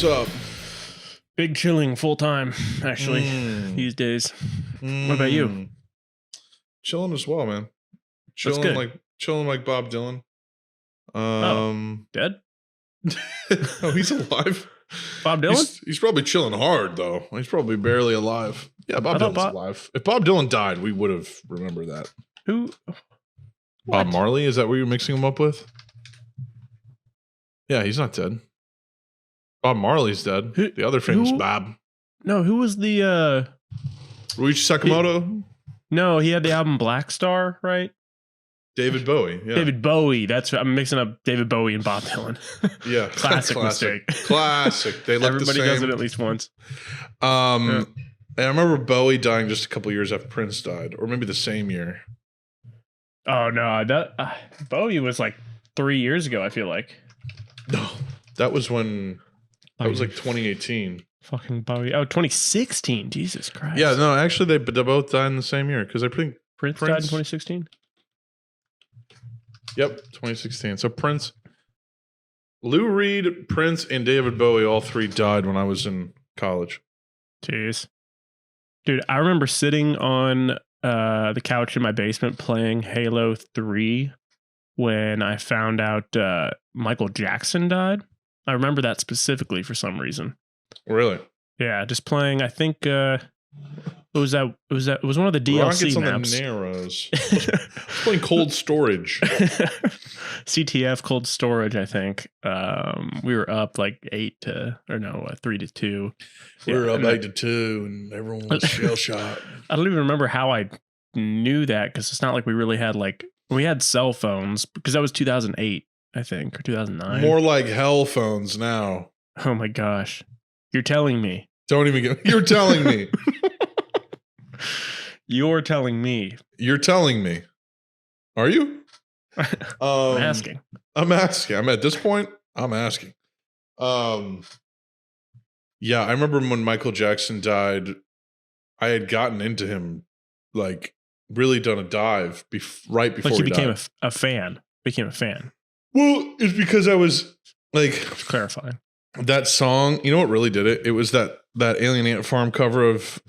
What's up? Big chilling full time, actually, these days. What about you? Chilling as well, man. Chilling like Bob Dylan. Dead? No, he's alive. Bob Dylan? He's probably chilling hard though. He's probably barely alive. Yeah, Bob Dylan's alive. If Bob Dylan died, we would have remembered that. Who? Bob Marley? Is that what you're mixing him up with? Yeah, he's not dead. Bob Marley's dead. The other famous Bob. No, who was the Ruichi Sakamoto? No, he had the album Black Star, right? David Bowie. Yeah. David Bowie. I'm mixing up David Bowie and Bob Dylan. Yeah. Classic mistake. Classic. They look Everybody the same. does it at least once. And I remember Bowie dying just a couple years after Prince died, or maybe the same year. Oh no, that Bowie was like 3 years ago. I feel like. No, that was when. That was like 2018. Fucking Bowie. Oh, 2016. Jesus Christ. Yeah, no, actually, they both died in the same year because I think Prince died in 2016. Yep, 2016. So Prince, Lou Reed, Prince, and David Bowie, all three died when I was in college. Jeez. Dude, I remember sitting on the couch in my basement playing Halo 3 when I found out Michael Jackson died. I remember that specifically for some reason. Really? Yeah, just playing. I think it was one of the DLC maps. On the Narrows. Playing Cold Storage. CTF Cold Storage. I think we were up like 3 to 2. We were up 8-2, and everyone was shell shocked. I don't even remember how I knew that because it's not like we really had we had cell phones because that was 2008. I think, or 2009. More like hell phones now. Oh my gosh. You're telling me. Don't even get. You're telling me. You're telling me. You're telling me. Are you? I'm asking. I'm asking. I'm at this point. I'm asking. Yeah, I remember when Michael Jackson died, I had gotten into him, like really done a dive right before he became died. a fan. Became a fan. Well, it's because I was like clarifying that song. You know what really did it? It was that Alien Ant Farm cover of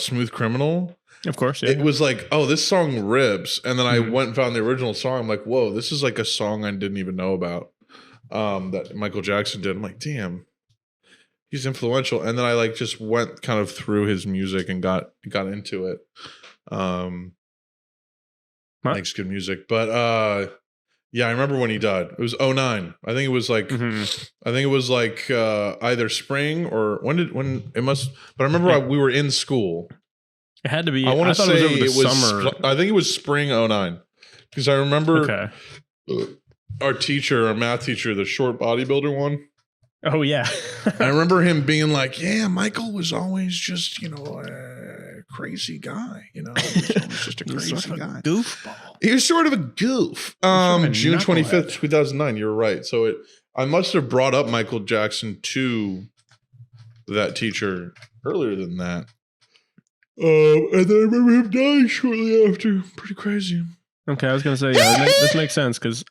Smooth Criminal. Of course, yeah. It was like, oh, this song rips, and then I went and found the original song. I'm like, whoa, this is like a song I didn't even know about that Michael Jackson did. I'm like, damn, he's influential. And then I just went kind of through his music and got into it. Makes good music, but yeah, I remember when he died. It was 2009. I think it was like either spring or when it must. But I remember we were in school. It had to be. I want to say it was summer. I think it was spring 2009 because I remember our math teacher, the short bodybuilder one. Oh yeah, I remember him being like, "Yeah, Michael was always just a crazy guy. He was just a crazy guy, goofball. He was sort of a goof." June 25th, 2009. You're right. So I must have brought up Michael Jackson to that teacher earlier than that. And then I remember him dying shortly after. Pretty crazy. Okay, I was gonna say this makes sense because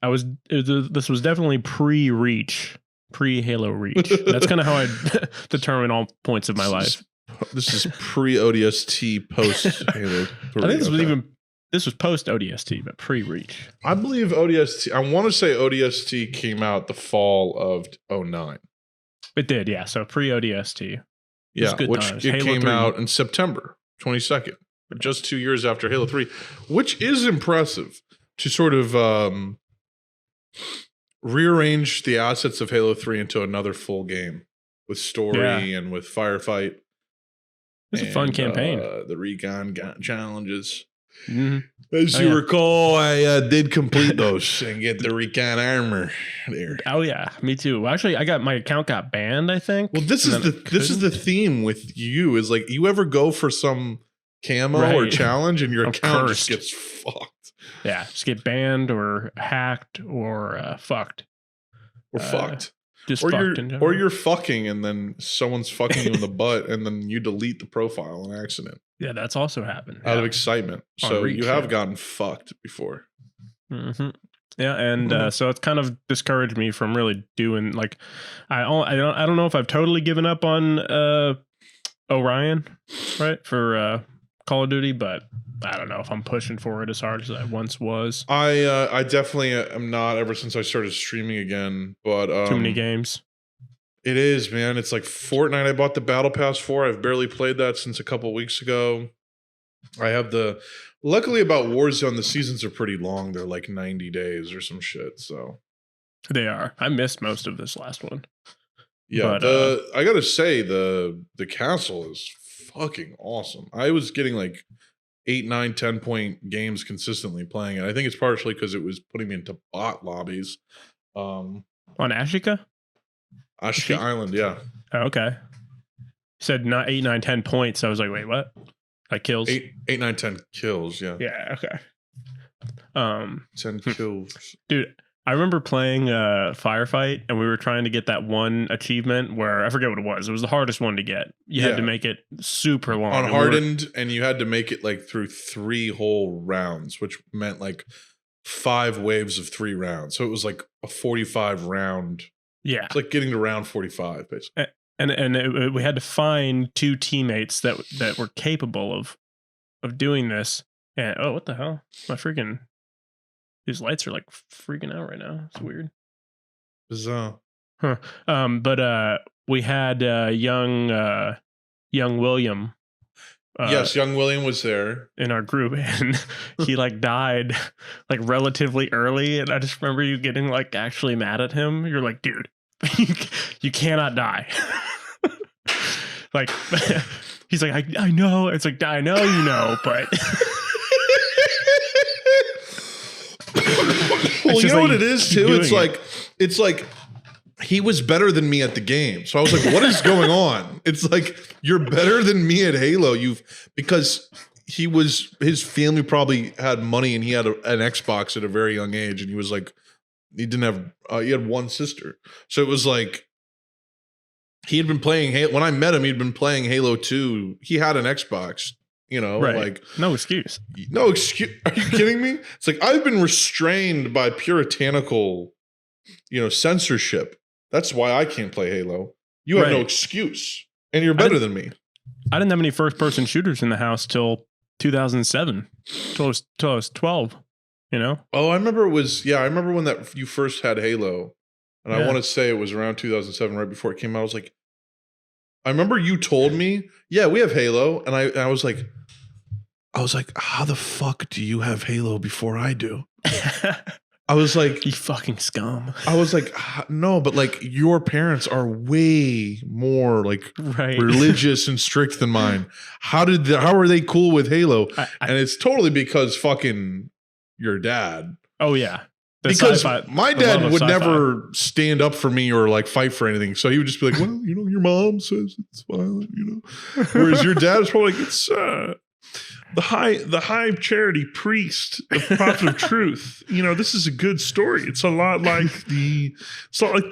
this was definitely pre-Halo Reach. That's kind of how I determine all points of my life. This is pre-ODST, post-Halo 3. I think this was post-ODST, but pre-Reach. I believe ODST, I want to say ODST came out the fall of 2009. It did, yeah. So pre-ODST. Yeah, which it came out in September 22nd, just 2 years after Halo 3, which is impressive to sort of rearrange the assets of Halo 3 into another full game with story and with firefight. It's a fun campaign. The recon challenges. Mm-hmm. As you recall, I did complete those and get the recon armor there. Oh yeah, me too. Well, actually, my account got banned, I think. Well, this is the theme with you is like you ever go for some camo or challenge and your account just gets fucked. Yeah, just get banned or hacked or fucked. Or fucked. Just or you're fucking and then someone's fucking you in the butt and then you delete the profile on accident. Yeah, that's also happened. Out of excitement. So you have gotten fucked before. Mm-hmm. Yeah, and so it's kind of discouraged me from really doing like I don't know if I've totally given up on Orion, right, for Call of Duty, but I don't know if I'm pushing for it as hard as I once was. I definitely am not ever since I started streaming again, but Too many games. It is, man. It's like Fortnite. I bought the Battle Pass for. I've barely played that since a couple weeks ago. I have luckily about Warzone, the seasons are pretty long. They're like 90 days or some shit. So they are. I missed most of this last one. Yeah, but, I gotta say the castle is fucking awesome. I was getting like 8, 9, 10 point games consistently playing it. I think it's partially because it was putting me into bot lobbies. On Ashika? Ashika Island, yeah. Oh, okay. You said not 8, 9, 10 points. I was like, wait, what? Like kills? 8, 9, 10 kills, yeah. Yeah, okay. 10 kills. Dude, I remember playing Firefight, and we were trying to get that one achievement where I forget what it was. It was the hardest one to get. You had to make it super long. On hardened, and you had to make it like through 3 whole rounds, which meant like 5 waves of 3 rounds. So it was like a 45 round. Yeah. It's like getting to round 45, basically. And we had to find 2 teammates that were capable of doing this. And oh, what the hell? My freaking these lights are like freaking out right now. It's weird. Bizarre. Huh. But we had young William. Yes, young William was there in our group, and he like died like relatively early. And I just remember you getting like actually mad at him. You're like, dude, you cannot die. Like, he's like, I know. It's like, I know, you know, but. Well, you know what it is too? It's like he was better than me at the game. So I was like, what is going on? It's like, you're better than me at Halo. Because his family probably had money and he had an Xbox at a very young age. And he was like, he had one sister. So it was like, he had been playing Halo. When I met him, he'd been playing Halo 2. He had an Xbox, you know, right. Like no excuse. No excuse. Are you kidding me? It's like, I've been restrained by puritanical, censorship. That's why I can't play Halo. You have no excuse, and you're better than me. I didn't have any first-person shooters in the house till 2007, till I was 12. You know? Oh, I remember I remember when you first had Halo, and I want to say it was around 2007, right before it came out. I was like, I remember you told me, yeah, we have Halo, and I was like, how the fuck do you have Halo before I do? I was like, you fucking scum. I was like, no, but like your parents are way more like religious and strict than mine. How are they cool with Halo? And it's totally because fucking your dad. Oh yeah. Because my dad would never stand up for me or like fight for anything. So he would just be like, well, your mom says it's violent, Whereas your dad is probably like, it's the high charity priest, the prophet of truth. This is a good story. It's a lot like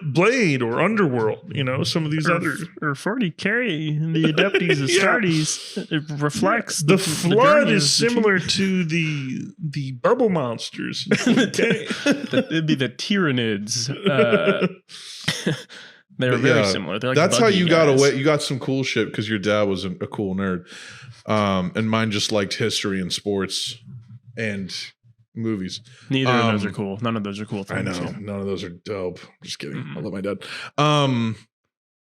Blade or Underworld, some of these other or 40 carry the Adeptus Astartes. It reflects the flood is similar to the bubble monsters. It'd be the Tyranids. They're very similar. They're like that's how you got away. You got some cool shit because your dad was a cool nerd. And mine just liked history and sports and movies. Neither of those are cool. None of those are cool things. I know. None of those are dope. I'm just kidding. I love my dad.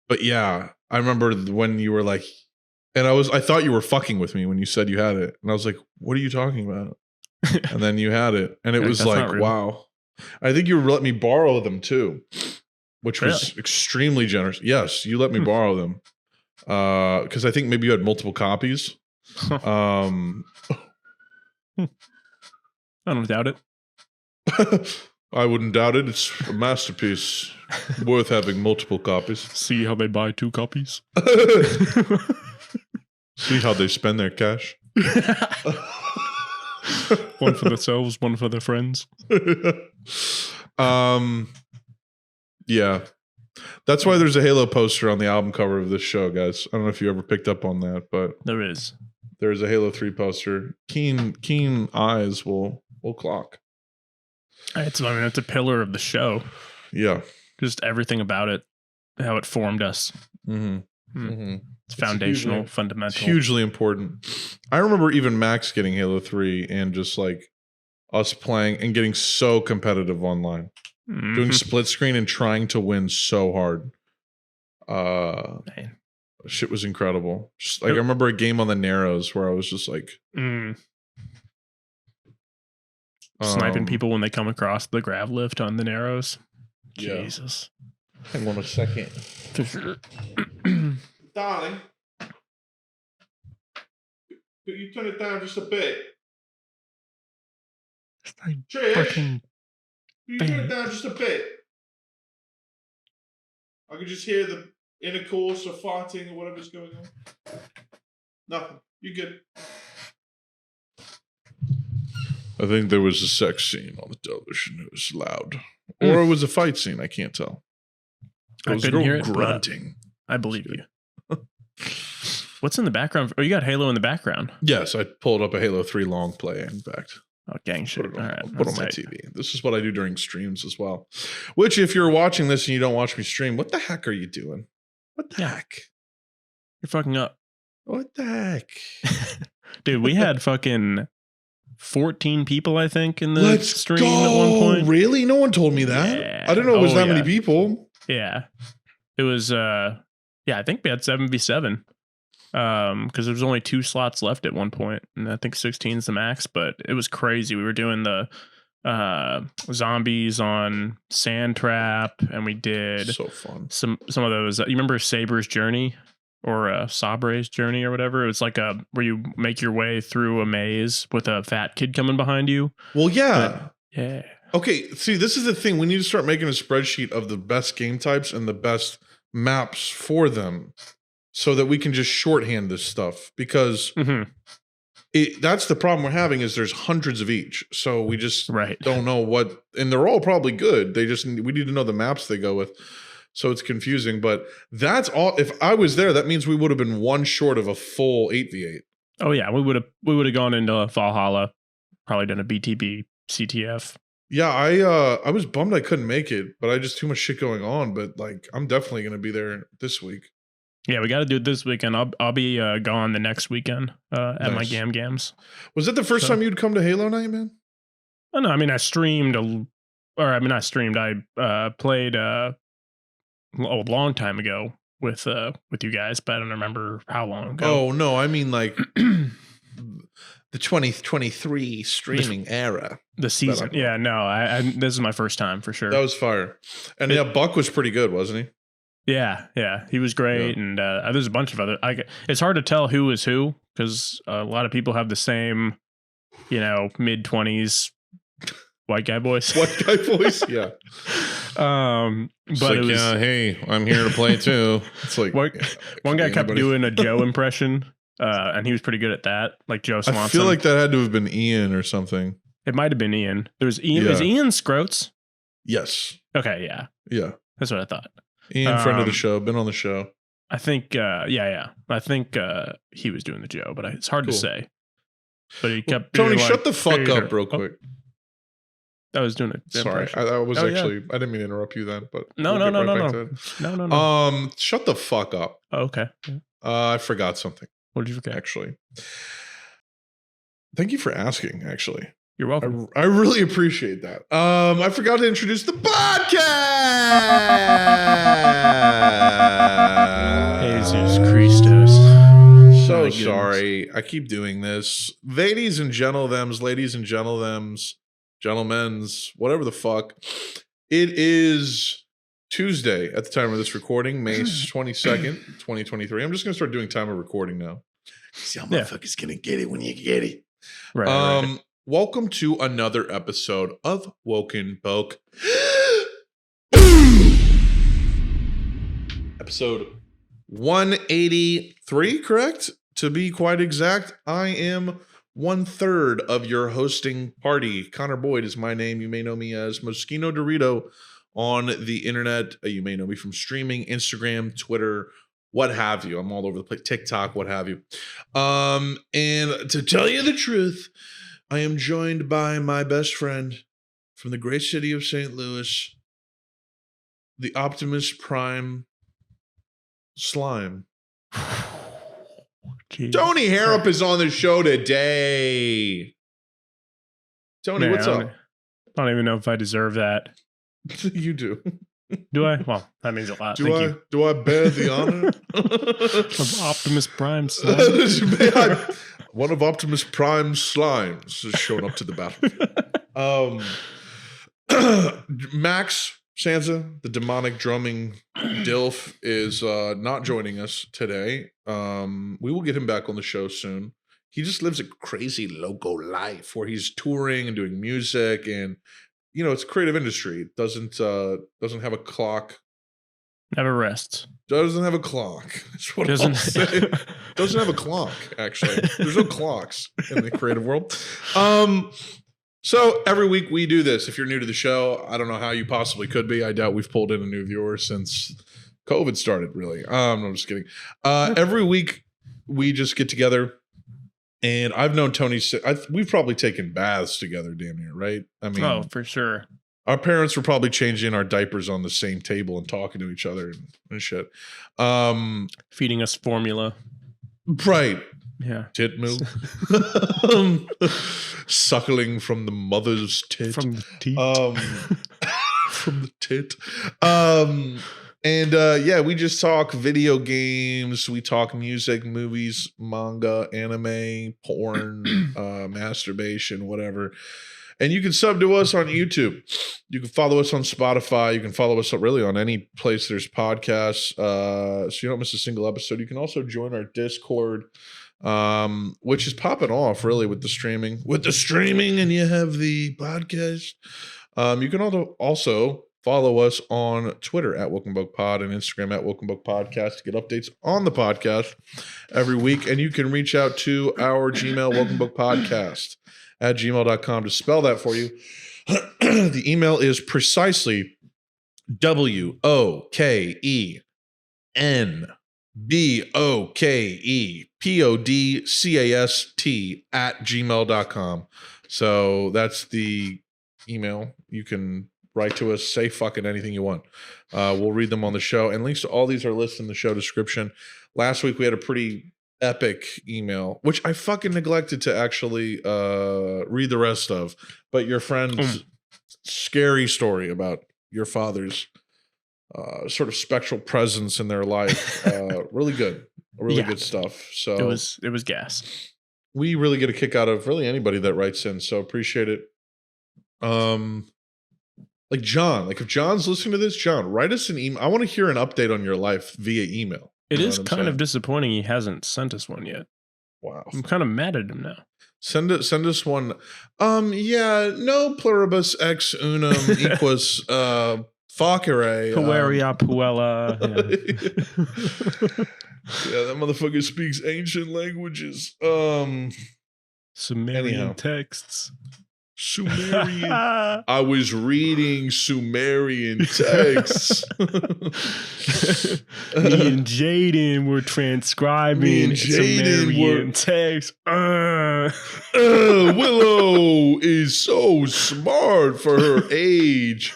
But yeah, I remember when you were like, and I thought you were fucking with me when you said you had it. And I was like, what are you talking about? And then you had it. And it was like, wow. I think you let me borrow them too, which was extremely generous. Yes, you let me borrow them. Because I think maybe you had multiple copies. I don't doubt it. I wouldn't doubt it. It's a masterpiece worth having multiple copies. See how they buy 2 copies? See how they spend their cash? One for themselves, one for their friends. Yeah. That's why there's a Halo poster on the album cover of this show, guys. I don't know if you ever picked up on that, but there's a Halo 3 poster. Keen eyes will clock. It's a pillar of the show. Yeah. Just everything about it, how it formed us. It's foundational, fundamental. It's hugely important. I remember even Max getting Halo 3 and just like us playing and getting so competitive online. Doing split screen and trying to win so hard. Man. Shit was incredible. Just like I remember a game on the Narrows where I was just like sniping people when they come across the grav lift on the Narrows. Yeah. Jesus. Hang on a second. For sure. Darling, could you turn it down just a bit? Trish, could you turn it down just a bit? I could just hear the intercourse or farting or whatever's going on. Nothing. You good? I think there was a sex scene on the television. It was loud. Or it was a fight scene. I can't tell. I couldn't hear it, grunting. I believe you. What's in the background? Oh, you got Halo in the background. Yes, I pulled up a Halo 3 long play, in fact. Oh, gang shit. Put it on, All right, put on my TV. This is what I do during streams as well. Which, if you're watching this and you don't watch me stream, what the heck are you doing? What the heck? You're fucking up. What the heck? Dude, we had fucking 14 people, I think, in the stream at one point. Really? No one told me that. Yeah. I didn't know it was that many people. Yeah. It was, I think we had 7v7. Because there was only 2 slots left at one point, and I think 16 is the max, but it was crazy. We were doing the zombies on Sand Trap, and we did so fun. Some of those. You remember Saber's Journey or Sabre's Journey or whatever? It was like where you make your way through a maze with a fat kid coming behind you. Well, yeah. Yeah. Okay, see, this is the thing. We need to start making a spreadsheet of the best game types and the best maps for them, so that we can just shorthand this stuff, because that's the problem we're having is there's hundreds of each. So we just don't know what, and they're all probably good. We need to know the maps they go with. So it's confusing, but that's all. If I was there, that means we would have been one short of a full 8v8. Oh yeah. We would have gone into Valhalla, probably done a BTB CTF. Yeah. I was bummed I couldn't make it, but I just too much shit going on, but like, I'm definitely going to be there this week. Yeah, we got to do it this weekend. I'll be gone the next weekend at my Gams. Was that the first time you'd come to Halo Night, man? Oh, no, I mean, I streamed, I played a long time ago with you guys, but I don't remember how long ago. Oh, no, I mean like the 2023 streaming era. The season. Yeah, no, this is my first time for sure. That was fire. And Buck was pretty good, wasn't he? Yeah, he was great, and there's a bunch of other. It's hard to tell who is who because a lot of people have the same, mid-20s white guy voice. White guy voice, yeah. But like, it was, hey, I'm here to play too. It's like one guy kept doing a Joe impression, and he was pretty good at that, like Joe Swanson. I feel like that had to have been Ian or something. It might have been Ian. There was Ian. Is Ian Scroats? Yes. Okay. Yeah. That's what I thought. Ian, friend of the show, been on the show. I think, I think he was doing the Joe, but it's hard to say. But he kept Tony, shut the fuck up real quick. I was doing it. Sorry, I was I didn't mean to interrupt you then, but no. Shut the fuck up. Oh, okay. Yeah. I forgot something. What did you forget? Actually, thank you for asking. Actually. You're welcome. I really appreciate that. I forgot to introduce the podcast. Jesus Christos. So sorry. I keep doing this. Ladies and gentlemen's, gentlemen's, whatever the fuck. It is Tuesday at the time of this recording, May 22nd, 2023. I'm just going to start doing time of recording now. See how motherfuckers going to get it when you get it. Right. Welcome to another episode of Woken Boke. Episode 183, correct? To be quite exact, I am 1/3 of your hosting party. Connor Boyd is my name. You may know me as Moschino Dorito on the internet. You may know me from streaming, Instagram, Twitter, what have you. I'm all over the place, TikTok, what have you. And to tell you the truth, I am joined by my best friend from the great city of St. Louis, the Optimus Prime slime. Jeez. Tony Harrop is on the show today. Tony, Man, what's up? I don't even know if I deserve that. You do. Do I? Well, that means a lot. Do I bear the honor of Optimus Prime slime? One of Optimus Prime's slimes is showing up to the battlefield. Max Sansa, the demonic drumming DILF, is not joining us today. We will get him back on the show soon. He just lives a crazy loco life where he's touring and doing music, and it's a creative industry. It doesn't have a clock. Never rests. Doesn't have a clock. That's what I'll say. Doesn't have a clock, actually. There's no clocks in the creative world. So every week we do this. If you're new to the show, I don't know how you possibly could be. I doubt we've pulled in a new viewer since COVID started, really. No, I'm just kidding. Every week we just get together, and I've known Tony. We've probably taken baths together, damn near, right? I mean, oh, for sure. Our parents were probably changing our diapers on the same table and talking to each other and shit. Feeding us formula. Right. Yeah. Tit milk. Suckling from the mother's tit. From the teat. From the tit. We just talk video games. We talk music, movies, manga, anime, porn, masturbation, whatever. And you can sub to us on YouTube. You can follow us on Spotify. You can follow us really on any place there's podcasts, so you don't miss a single episode. You can also join our Discord, which is popping off really with the streaming. And you have the podcast. You can also follow us on Twitter at wokenbokepod and Instagram at wokenbokepodcast to get updates on the podcast every week. And you can reach out to our Gmail, wokenbokepodcast at gmail.com to spell that for you. The email is precisely WOKENBOKEPODCAST at gmail.com. So that's the email. You can write to us, say fucking anything you want. We'll read them on the show. And links to all these are listed in the show description. Last week we had a pretty epic email, which I fucking neglected to actually read the rest of. But your friend's scary story about your father's sort of spectral presence in their life. Really good. Really good stuff. So it was gas. We really get a kick out of really anybody that writes in. So appreciate it. Like John, if John's listening to this, John, write us an email. I want to hear an update on your life via email. It is kind of disappointing he hasn't sent us one yet. Wow. I'm kind of mad at him now. Send us one. No pluribus ex unum equus facere. Pueria puella. Yeah, that motherfucker speaks ancient languages. Sumerian texts. Sumerian. I was reading Sumerian texts. Me and Jaden were transcribing Sumerian texts. Willow is so smart for her age.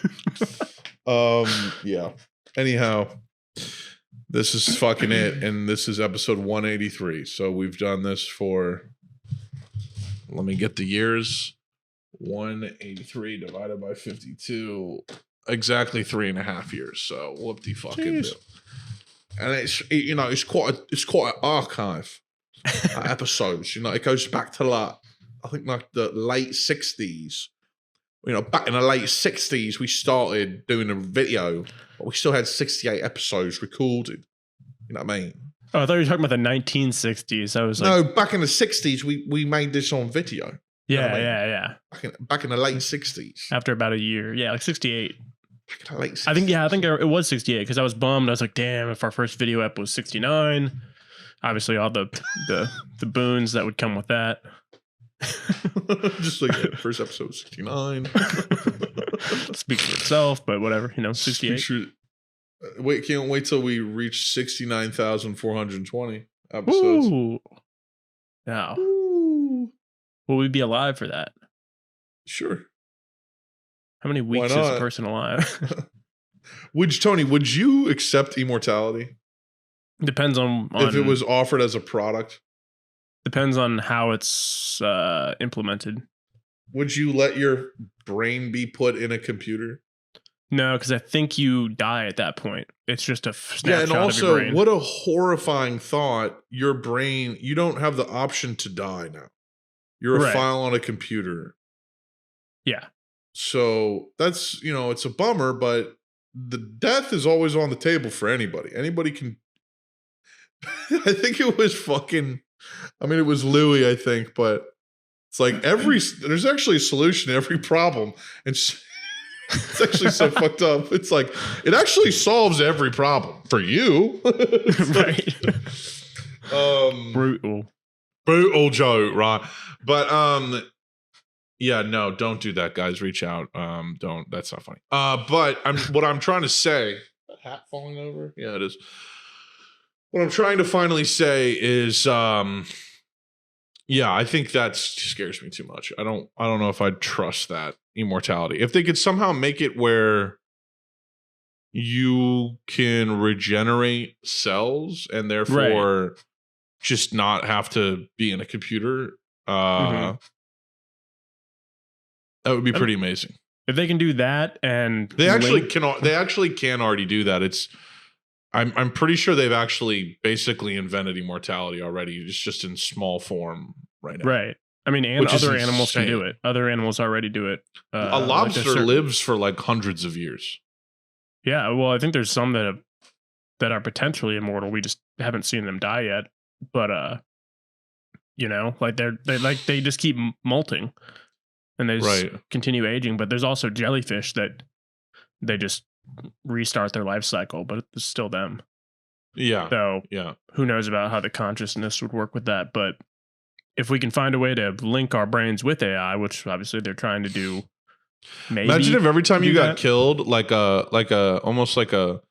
Yeah. Anyhow, this is fucking it, and this is episode 183. So we've done this for. Let me get the years. 183 divided by 52, exactly 3.5 years. So whoop the fucking bill. And it's quite an archive episodes. It goes back to I think the late 60s. Back in the late 60s, we started doing a video, but we still had 68 episodes recorded. You know what I mean? Oh, I thought you were talking about the 1960s. I was no, back in the 60s, we made this on video. Yeah. Back in the late 60s. After about a year. Yeah, like 68. Back in the late 60s. I think it was 68 because I was bummed. I was like, damn, if our first video ep was 69, obviously all the boons that would come with that. Just like first episode 69. Speaks for itself, but whatever, 68. Can't wait till we reach 69,420 episodes. Ooh. Now. Will we be alive for that? Sure. How many weeks is a person alive? Would you accept immortality? Depends on if it was offered as a product. Depends on how it's implemented. Would you let your brain be put in a computer? No, because I think you die at that point. It's just a snapshot and also, of your brain. What a horrifying thought. Your brain, you don't have the option to die now. You're a file on a computer. Yeah. So that's, it's a bummer, but the death is always on the table for anybody. Anybody can. I think it was it was Louis, I think, but it's like there's actually a solution to every problem. And it's actually so fucked up. It's like, it actually solves every problem for you. Right. Brutal joke, right? But, yeah, no, don't do that, guys. Reach out. That's not funny. But what I'm trying to say, a hat falling over? Yeah, it is. What I'm trying to finally say is, yeah, I think that scares me too much. I don't know if I'd trust that immortality. If they could somehow make it where you can regenerate cells and therefore just not have to be in a computer, that would be pretty amazing. If they can do that, and they actually can already do that. I'm pretty sure they've actually basically invented immortality already. It's just in small form right now. Right. I mean, and other animals can do it. Other animals already do it. A lobster lives for like hundreds of years. Yeah. Well, I think there's some that are potentially immortal. We just haven't seen them die yet. But they just keep molting, and they just continue aging. But there's also jellyfish that they just restart their life cycle, but it's still them. Yeah. So who knows about how the consciousness would work with that? But if we can find a way to link our brains with AI, which obviously they're trying to do, maybe. Imagine if every time you got killed, almost like a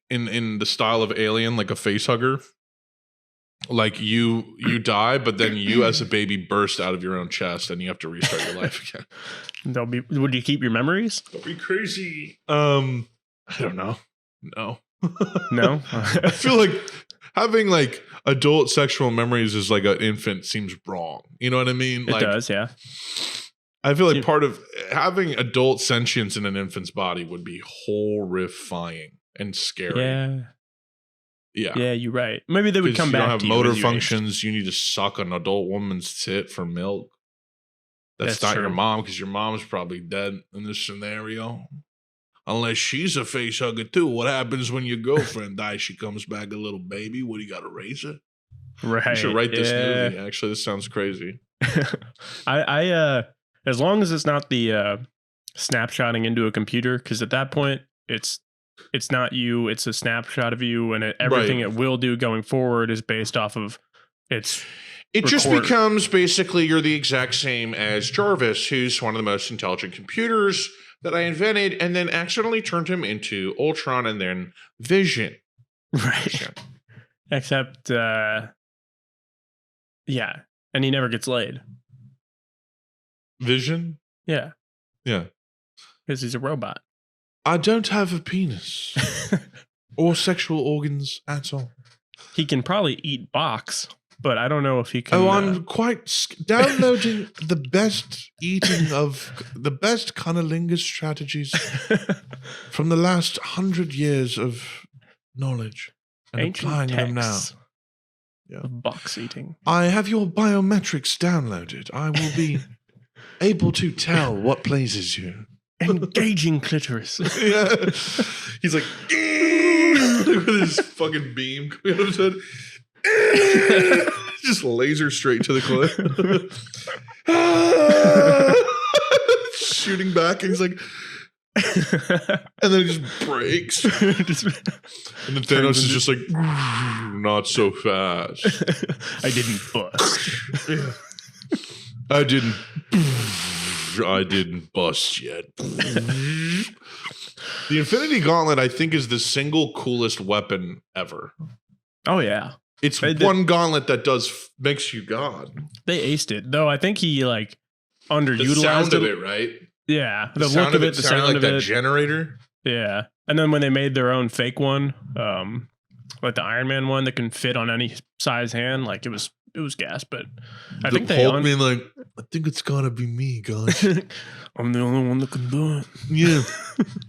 in the style of Alien, like a face hugger. Like you die, but then you as a baby burst out of your own chest and you have to restart your life again. Would you keep your memories? That'd be crazy. I don't know. No. No? I feel like having like adult sexual memories as like an infant seems wrong. You know what I mean? It does, yeah. I feel like part of having adult sentience in an infant's body would be horrifying and scary. Yeah, you're right. Maybe they would come back. You don't have motor functions. You need to suck an adult woman's tit for milk. That's not true. Your mom, because your mom's probably dead in this scenario. Unless she's a face hugger too. What happens when your girlfriend dies? She comes back a little baby. What do you got to raise her? Right. You should write this movie. Actually, this sounds crazy. I as long as it's not the snapshotting into a computer, because at that point it's not you, it's a snapshot of you, and everything it will do going forward is based off of its. It just becomes basically you're the exact same as Jarvis, who's one of the most intelligent computers that I invented, and then accidentally turned him into Ultron and then Vision. Right. Except, and he never gets laid. Vision? Yeah. Yeah. Because he's a robot. I don't have a penis or sexual organs at all. He can probably eat box, but I don't know if he can. Oh, I'm quite downloading the best eating of the best cunnilingus strategies from the last 100 years of knowledge and ancient applying them now. Yeah. Box eating. I have your biometrics downloaded. I will be able to tell what pleases you. Engaging clitoris. Yeah. He's like, with his fucking beam coming out of his head. Just laser straight to the clip. Shooting back, and he's like, and then it just breaks. And then Thanos is just like, not so fast. I didn't bust. I didn't bust yet. The Infinity Gauntlet, I think, is the single coolest weapon ever. Oh, yeah. It's one gauntlet that makes you God. They aced it, though. I think he underutilized the sound of it, right? Yeah, the look of it, the sound like of that it. Generator. Yeah, and then when they made their own fake one, like the Iron Man one that can fit on any size hand, like it was gas. But I think they Hulk being like, I think it's gotta be me, guys. I'm the only one that can do it. Yeah,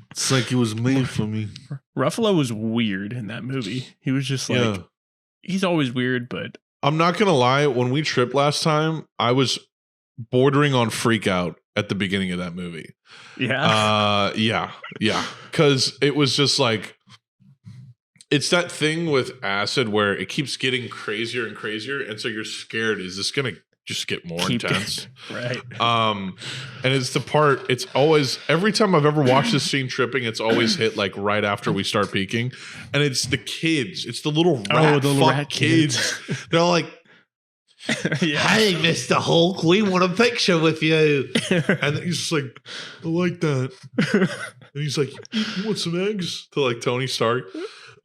it's like it was made for me. Ruffalo was weird in that movie. He was just like, he's always weird, but I'm not gonna lie. When we tripped last time, I was bordering on freak out at the beginning of that movie. Yeah. Because it was just like, it's that thing with acid where it keeps getting crazier and crazier, and so you're scared. Is this gonna just get more intense? Right. And it's the part. It's always, every time I've ever watched this scene tripping, it's always hit like right after we start peaking, and it's the kids. It's the little rat kids. They're like, hey, Mr. Hulk, we want a picture with you. And he's just like, I like that. And he's like, you want some eggs? To like Tony Stark.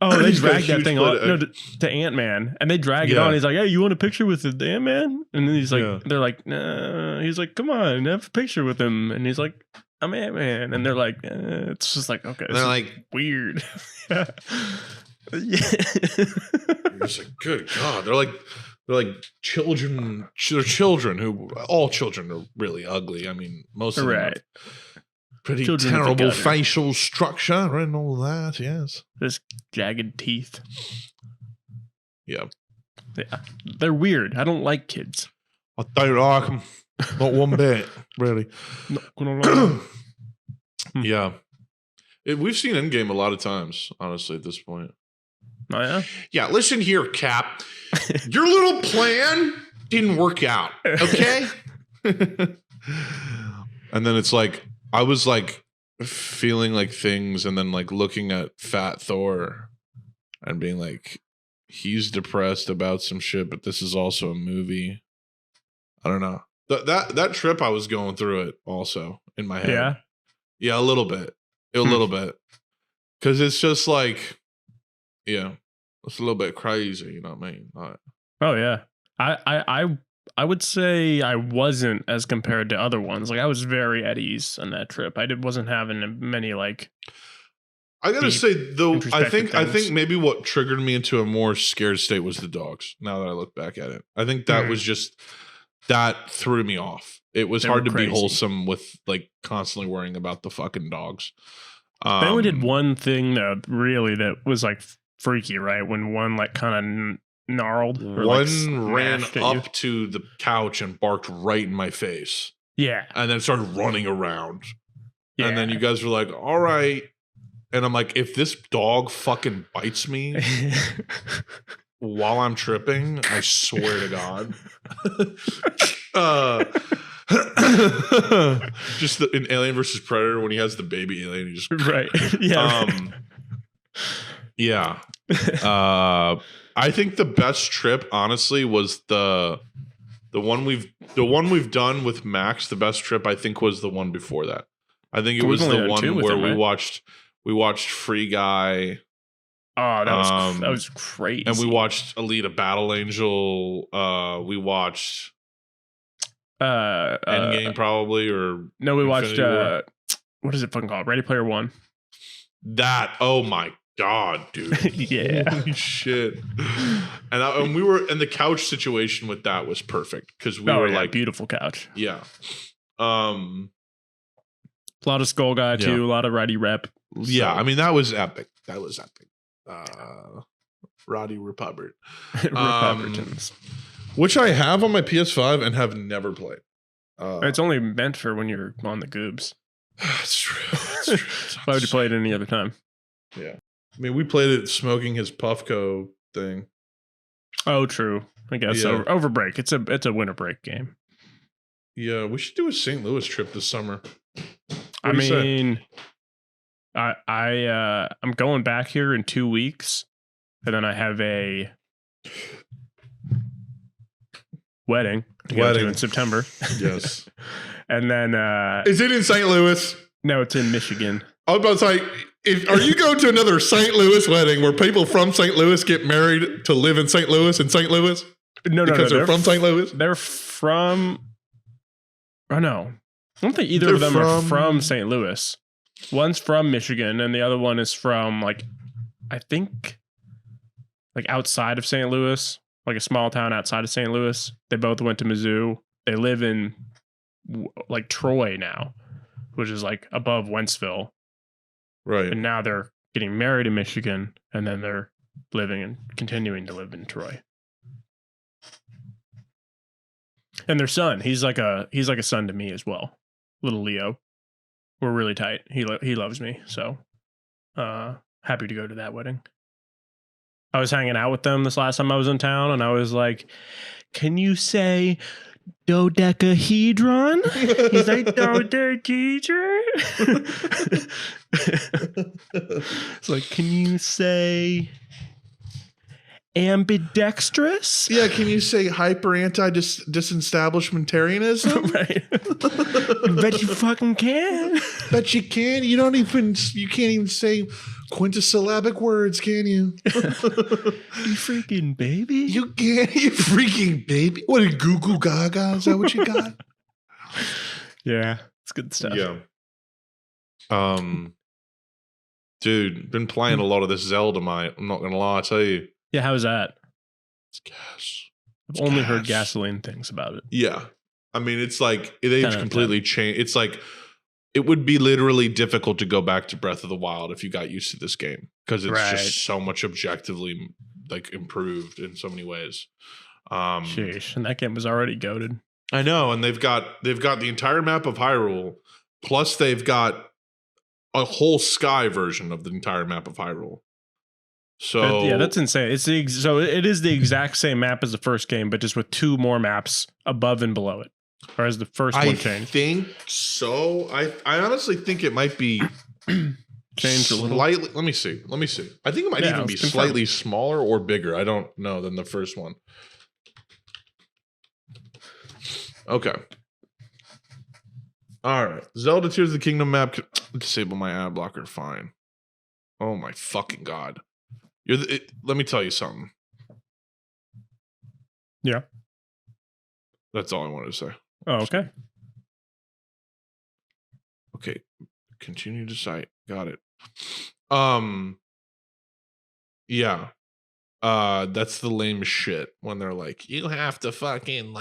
Oh, they drag that thing on to Ant-Man, and they drag it on. He's like, hey, you want a picture with the Ant-Man? And then he's like, they're like, nah. He's like, come on, have a picture with him. And he's like, I'm Ant-Man. And they're like, it's just like, okay. They're like, weird. You're just like, good God. They're like children. They're children who, all children are really ugly. I mean, most of them are pretty children terrible facial structure and all that. Yes, this jagged teeth. Yeah, they're weird. I don't like kids. I don't like them. Not one bit, really. Not gonna lie. Yeah, we've seen Endgame a lot of times. Honestly, at this point. Oh yeah. Yeah. Listen here, Cap. Your little plan didn't work out. Okay. And then it's like, I was like feeling like things, and then like looking at Fat Thor and being like, he's depressed about some shit, but this is also a movie. I don't know. That trip, I was going through it also in my head. Yeah, a little bit. A little bit. Because it's just like, it's a little bit crazy, you know what I mean? Oh yeah. I would say I wasn't as compared to other ones. Like I was very at ease on that trip. I wasn't having many like. I gotta say though, I think maybe what triggered me into a more scared state was the dogs. Now that I look back at it, I think that was just that threw me off. It was hard to be wholesome with like constantly worrying about the fucking dogs. They only did one thing though, really, that was like freaky, right? When one like kind of gnarled. One ran up to the couch and barked right in my face. Yeah. And then started running around. Yeah. And then you guys were like, all right. And I'm like, if this dog fucking bites me while I'm tripping, I swear to God. Just in Alien versus Predator when he has the baby alien, he just right. Yeah. Yeah. I think the best trip, honestly, was the one we've done with Max. The best trip, I think, was the one before that. I think it was the one where we watched Free Guy. Oh, that was crazy. And we watched Alita Battle Angel. We watched Endgame probably, or no, we watched what is it fucking called? Ready Player One. That, oh my God, dude. Yeah. Holy shit. And we were, and the couch situation with that was perfect because we were like beautiful couch. Yeah. A lot of Skull Guy too, a lot of Roddy Rep. Yeah, I mean that was epic. Roddy Republic. Republicans. Which I have on my PS5 and have never played. It's only meant for when you're on the goobs. That's true. Why would you play it any other time? Yeah. I mean, we played it smoking his Puffco thing. Oh, true. I guess so. Over break. It's a winter break game. Yeah, we should do a St. Louis trip this summer. I mean, I'm going back here in 2 weeks, and then I have a wedding in September. Yes. And then is it in St. Louis? No, it's in Michigan. I was about to say, are you going to another St. Louis wedding where people from St. Louis get married to live in St. Louis in St. Louis? No, because they're from St. Louis? They're from. Oh no, I don't think either of them are from St. Louis. One's from Michigan, and the other one is from I think outside of St. Louis, like a small town outside of St. Louis. They both went to Mizzou. They live in Troy now, which is above Wentzville. Right. And now they're getting married in Michigan, and then they're living and continuing to live in Troy. And their son, he's like a son to me as well. Little Leo. We're really tight. He loves me, so happy to go to that wedding. I was hanging out with them this last time I was in town, and I was like, "Can you say dodecahedron?" He's like, "Dodecahedron." It's like, "Can you say ambidextrous?" Yeah, can you say hyper anti disestablishmentarianism? Right. Bet you fucking can. Bet you can. You can't even say quintisyllabic words, can you? You freaking baby. You can't, you freaking baby. What, a goo goo gaga? Is that what you got? Yeah, it's good stuff. Yeah. Dude, been playing a lot of this Zelda, mate. I'm not gonna lie, I tell you. Yeah, how is that? It's gas. I've only heard gasoline things about it. Yeah. I mean, it's they've completely changed. It's it would be literally difficult to go back to Breath of the Wild if you got used to this game, because it's just so much objectively improved in so many ways. Sheesh, and that game was already goated. I know, and they've got the entire map of Hyrule, plus they've got a whole sky version of the entire map of Hyrule. So yeah, that's insane. It is the exact same map as the first game, but just with 2 more maps above and below it. Or has the first one changed? I think so. I honestly think it might be changed a little. Slightly. Let me see. I think it might even be slightly smaller or bigger. I don't know than the first one. Okay. All right. Zelda Tears of the Kingdom map. Disable my ad blocker. Fine. Oh my fucking god. Let me tell you something. Yeah. That's all I wanted to say. Oh, okay. Okay. Continue to cite. Got it. Yeah. That's the lame shit when they're like, you have to fucking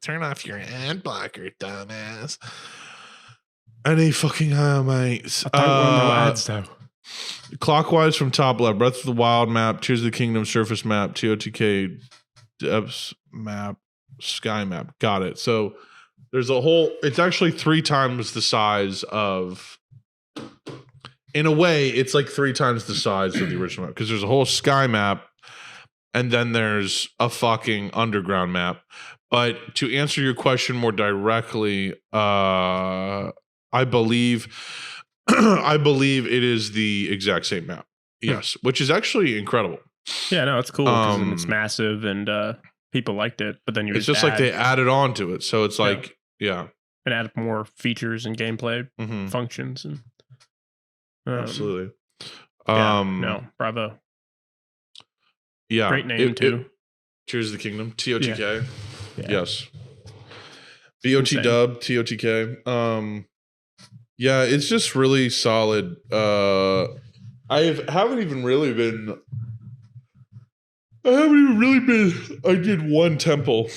turn off your ad blocker, dumbass. Any fucking mate. I thought no ads though. Clockwise from top left, Breath of the Wild map, Tears of the Kingdom surface map, TOTK depths map, sky map. Got it. So there's it's actually 3 times the size of, in a way, it's 3 times the size of the original map, because there's a whole sky map and then there's a fucking underground map. But to answer your question more directly, I believe it is the exact same map. Yes, which is actually incredible. Yeah, no, it's cool because it's massive and people liked it. But then it's just they added on to it, so it's and added more features and gameplay functions and absolutely. No, bravo. Yeah, great name too. Tears of the Kingdom, TOTK. Yeah. Yes. BOT dub, TOTK. Yeah, it's just really solid. I haven't even really been. I did 1 temple,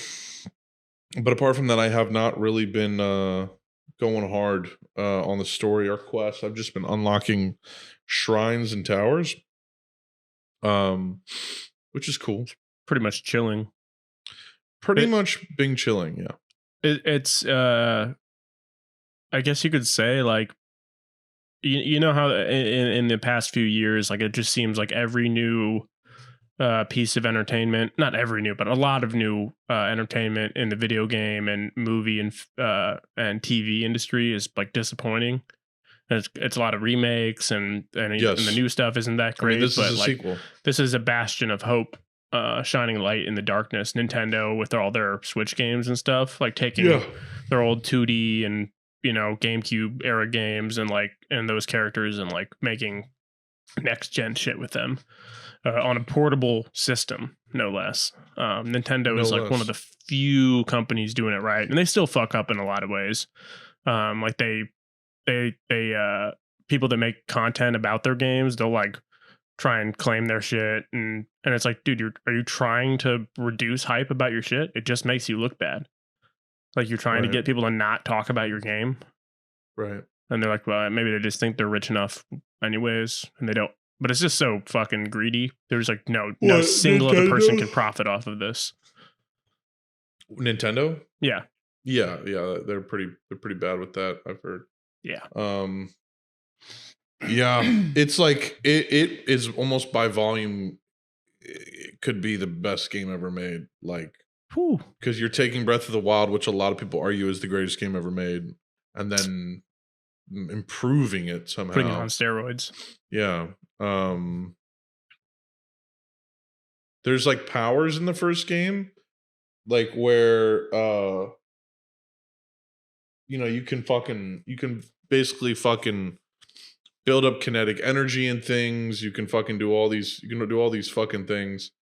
but apart from that, I have not really been going hard on the story or quest. I've just been unlocking shrines and towers, which is cool. Pretty much chilling. Pretty much being chilling, yeah. It's I guess you could say you know how in the past few years, it just seems like every new piece of entertainment, not every new, but a lot of new entertainment in the video game and movie and TV industry is disappointing. It's a lot of remakes and the new stuff isn't that great. This is a sequel. This is a bastion of hope, shining light in the darkness. Nintendo with all their Switch games and stuff, taking their old 2D and GameCube era games and those characters and making next gen shit with them on a portable system, no less. Nintendo is one of the few companies doing it right, and they still fuck up in a lot of ways. Like they people that make content about their games, they'll like try and claim their shit, and it's like, dude, are you trying to reduce hype about your shit? It just makes you look bad. Like you're trying to get people to not talk about your game. Right. And they're like, well, maybe they just think they're rich enough anyways, and they don't. But it's just so fucking greedy. There's like no single other person can profit off of this. Nintendo? Yeah. Yeah, they're pretty bad with that, I've heard. Yeah. Yeah, it's like it is almost by volume, it could be the best game ever made. Like, because you're taking Breath of the Wild, which a lot of people argue is the greatest game ever made, and then improving it somehow, putting it on steroids. Yeah. There's like powers in the first game, like where you can basically fucking build up kinetic energy and things. You can fucking do all these fucking things,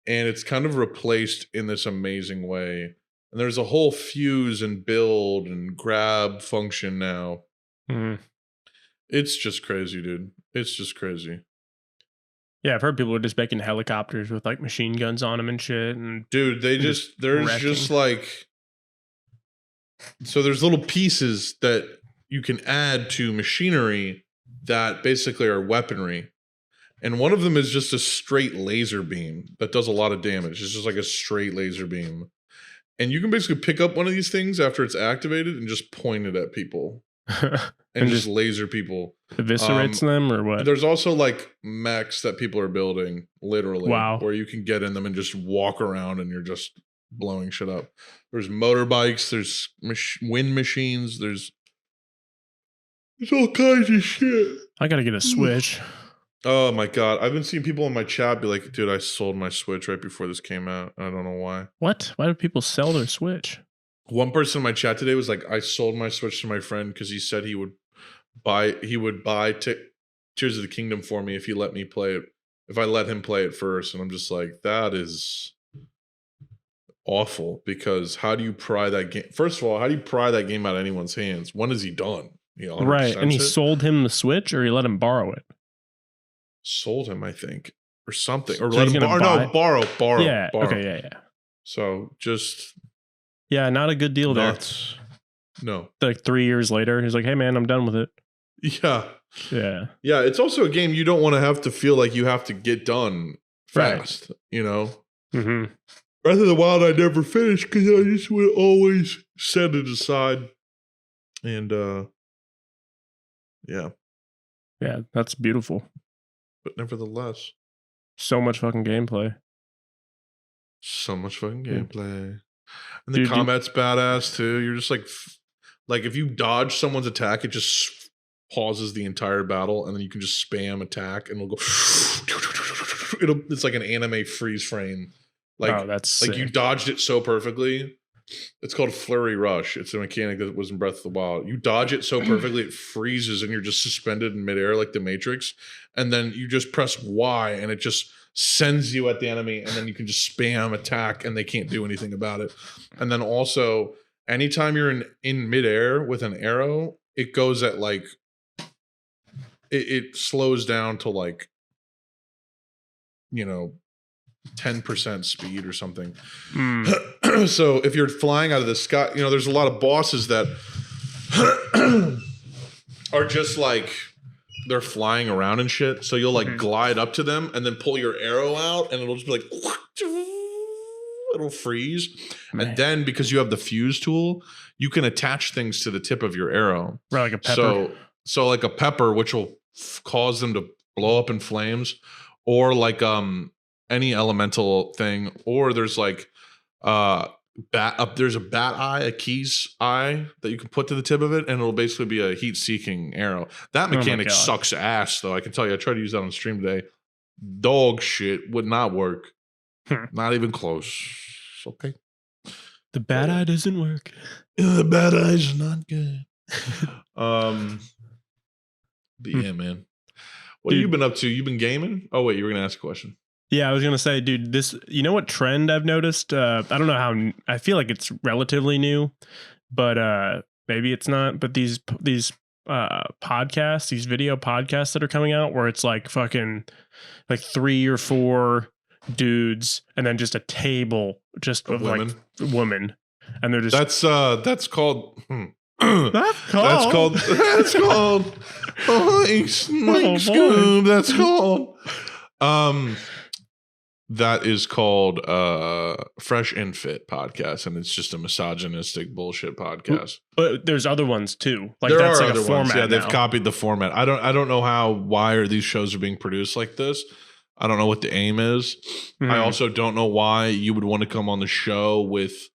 and it's kind of replaced in this amazing way. And there's a whole fuse and build and grab function now. Mm-hmm. It's just crazy, dude. It's just crazy. Yeah, I've heard people are just making helicopters with like machine guns on them and shit. And dude, there's just like, so there's little pieces that you can add to machinery that basically are weaponry. And one of them is just a straight laser beam that does a lot of damage. It's just like a straight laser beam. And you can basically pick up one of these things after it's activated and just point it at people. and just laser people. Eviscerates them or what? There's also like mechs that people are building, literally. Wow. Where you can get in them and just walk around and you're just blowing shit up. There's motorbikes, there's wind machines, there's all kinds of shit. I gotta get a Switch. Oh my god. I've been seeing people in my chat be like, dude, I sold my Switch right before this came out. I don't know why. What? Why do people sell their Switch? One person in my chat today was like, I sold my Switch to my friend because he said he would buy Tears of the Kingdom for me if he let me play it, if I let him play it first. And I'm just like, that is awful, because how do you pry that game? First of all, how do you pry that game out of anyone's hands? When is he done? Right. And he sold him the Switch, or he let him borrow it? Sold him, I think, or something. Or so let him borrow. Yeah. Borrow. Okay. Yeah. So just. Yeah, not a good deal nuts. There. No. Like 3 years later, he's like, hey, man, I'm done with it. Yeah. Yeah. Yeah. It's also a game you don't want to have to feel like you have to get done fast, Mm-hmm. Breath of the Wild, I never finished because I just would always set it aside. And, yeah. Yeah, that's beautiful. But nevertheless. So much fucking gameplay. So much fucking gameplay. And the combat's badass too. You're just like if you dodge someone's attack, it just pauses the entire battle, and then you can just spam attack, and it'll go. It's like an anime freeze frame. Like, that's like sick. You dodged it so perfectly. It's called Flurry Rush. It's a mechanic that was in Breath of the Wild. You dodge it so perfectly, it freezes, and you're just suspended in midair like the Matrix. And then you just press Y, and it just sends you at the enemy, and then you can just spam attack, and they can't do anything about it. And then also, anytime you're in midair with an arrow, it goes at like it slows down to like 10% speed or something. So if you're flying out of the sky, there's a lot of bosses that are just like they're flying around and shit. So you'll like glide up to them and then pull your arrow out, and it'll just be like it'll freeze. Man. And then because you have the fuse tool, you can attach things to the tip of your arrow. Right, like a pepper. So like a pepper, which will cause them to blow up in flames, or like any elemental thing, or there's like there's a bat eye, a keys eye that you can put to the tip of it, and it'll basically be a heat-seeking arrow. That mechanic sucks ass, though. I can tell you, I tried to use that on stream today. Dog shit, would not work. Not even close. Okay. The bat eye doesn't work. The bat eye is not good. But yeah, man. What have you been up to? You been gaming? Oh wait, you were gonna ask a question. Yeah, I was gonna say, dude, this. You know what trend I've noticed? I don't know how. I feel like it's relatively new, but maybe it's not, but these podcasts, these video podcasts that are coming out where it's like fucking like 3 or 4 dudes and then just a table just of women. like women, and they're just that's called that's called that's called Mike Scoob. That's called that is called Fresh and Fit podcast, and it's just a misogynistic bullshit podcast. But there's other ones too. Like there that's are like other a format ones. Yeah, they've now. copied the format. I don't know why are these shows are being produced like this. I don't know what the aim is. Mhm. I also don't know why you would want to come on the show with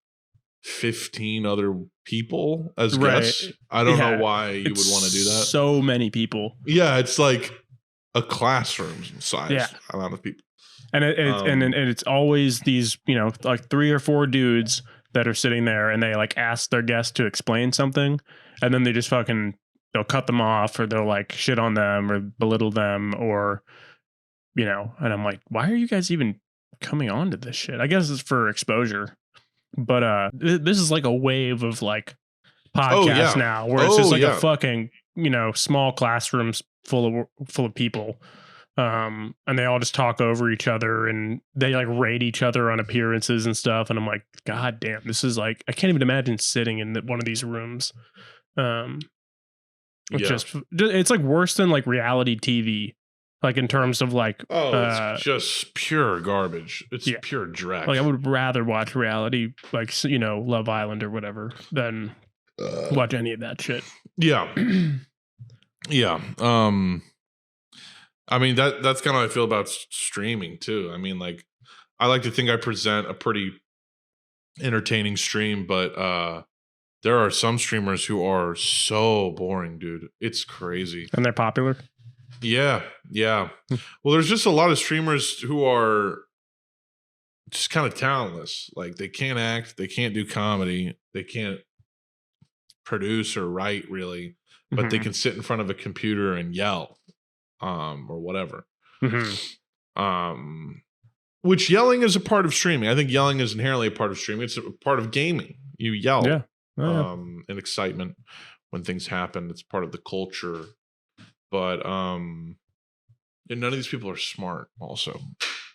15 other people as guests. I don't know why you would want to do that. So many people. Yeah, it's like a classroom size amount of people. And it's always these, you know, like 3 or 4 dudes that are sitting there and they like ask their guests to explain something, and then they just fucking, they'll cut them off, or they'll like shit on them or belittle them, or, you know, and I'm like, why are you guys even coming on to this shit? I guess it's for exposure. But this is like a wave of like podcasts now where it's just like a fucking, you know, small classrooms full of people. And they all just talk over each other and they like rate each other on appearances and stuff. And I'm like, God damn, this is like, I can't even imagine sitting in one of these rooms. It's like worse than like reality TV. Like in terms of like, it's just pure garbage. It's pure dreck. Like I would rather watch reality, like, you know, Love Island or whatever, than watch any of that shit. Yeah, yeah. I mean that's kind of how I feel about streaming too. I mean, like, I like to think I present a pretty entertaining stream, but there are some streamers who are so boring, dude. It's crazy, and they're popular. Yeah. Well, there's just a lot of streamers who are just kind of talentless. Like, they can't act, they can't do comedy, they can't produce or write really, but they can sit in front of a computer and yell, or whatever. Which yelling is a part of streaming. I think yelling is inherently a part of streaming. It's a part of gaming. You yell, and excitement when things happen. It's part of the culture. But none of these people are smart. Also,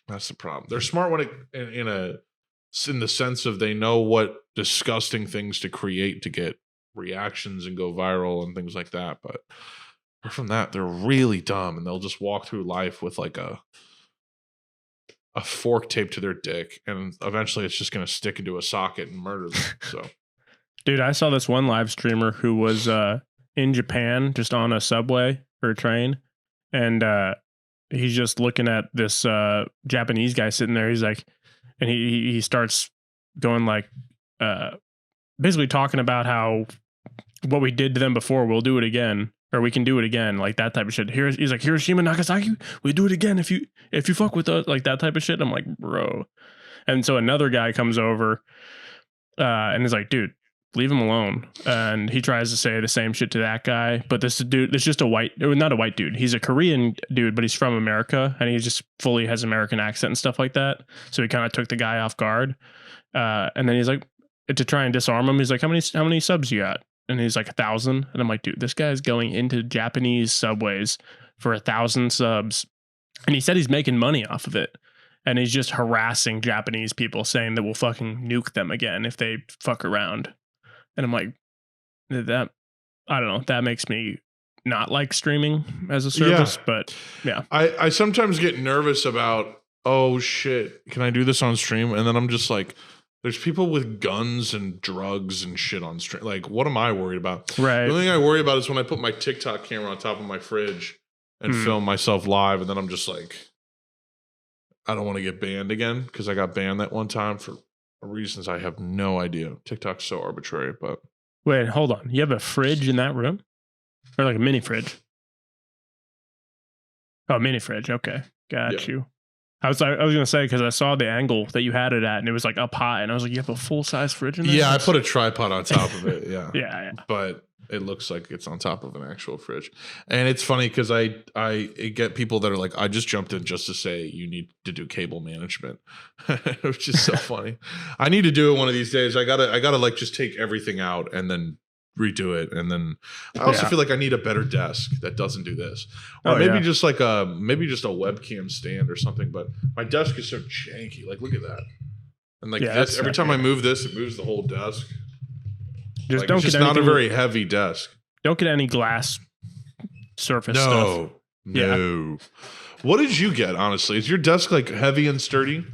that's the problem. They're smart when in the sense of they know what disgusting things to create to get reactions and go viral and things like that. But apart from that, they're really dumb, and they'll just walk through life with like a fork taped to their dick, and eventually it's just going to stick into a socket and murder them. So, dude, I saw this one live streamer who was in Japan, just on a subway or a train, and he's just looking at this Japanese guy sitting there. He's like, and he starts going like, basically talking about how what we did to them before, we'll do it again, or we can do it again, like that type of shit. He's like, Hiroshima, Nagasaki, we do it again if you fuck with us, like that type of shit. I'm like, bro. And so another guy comes over and is like, dude, leave him alone. And he tries to say the same shit to that guy, but this dude, it's just not a white dude. He's a Korean dude, but he's from America, and he just fully has American accent and stuff like that. So he kind of took the guy off guard. And then he's like, to try and disarm him, he's like, how many subs you got? And he's like 1,000. And I'm like, dude, this guy's going into Japanese subways for 1,000 subs. And he said he's making money off of it. And he's just harassing Japanese people, saying that we'll fucking nuke them again if they fuck around. And I'm like, that, I don't know, that makes me not like streaming as a service, but yeah. I sometimes get nervous about, oh shit, can I do this on stream? And then I'm just like, there's people with guns and drugs and shit on stream. Like, what am I worried about? Right. The only thing I worry about is when I put my TikTok camera on top of my fridge and film myself live, and then I'm just like, I don't want to get banned again, because I got banned that one time for reasons I have no idea. TikTok's so arbitrary. But wait, hold on. You have a fridge in that room, or like a mini fridge? Oh, mini fridge. Okay, got you. I was gonna say, because I saw the angle that you had it at, and it was like up high, and I was like, you have a full size fridge in there? Yeah, I put a tripod on top of it. Yeah, yeah. But it looks like it's on top of an actual fridge, and it's funny because I get people that are like, I just jumped in just to say you need to do cable management, which is so funny. I need to do it one of these days. I gotta like just take everything out and then redo it. And then I also feel like I need a better desk that doesn't do this. Or maybe just like a webcam stand or something. But my desk is so janky. Like, look at that. And like this, every time I move this, it moves the whole desk. Just like, don't it's just not a very heavy desk. Don't get any glass surface stuff. No. What did you get, honestly? Is your desk like heavy and sturdy?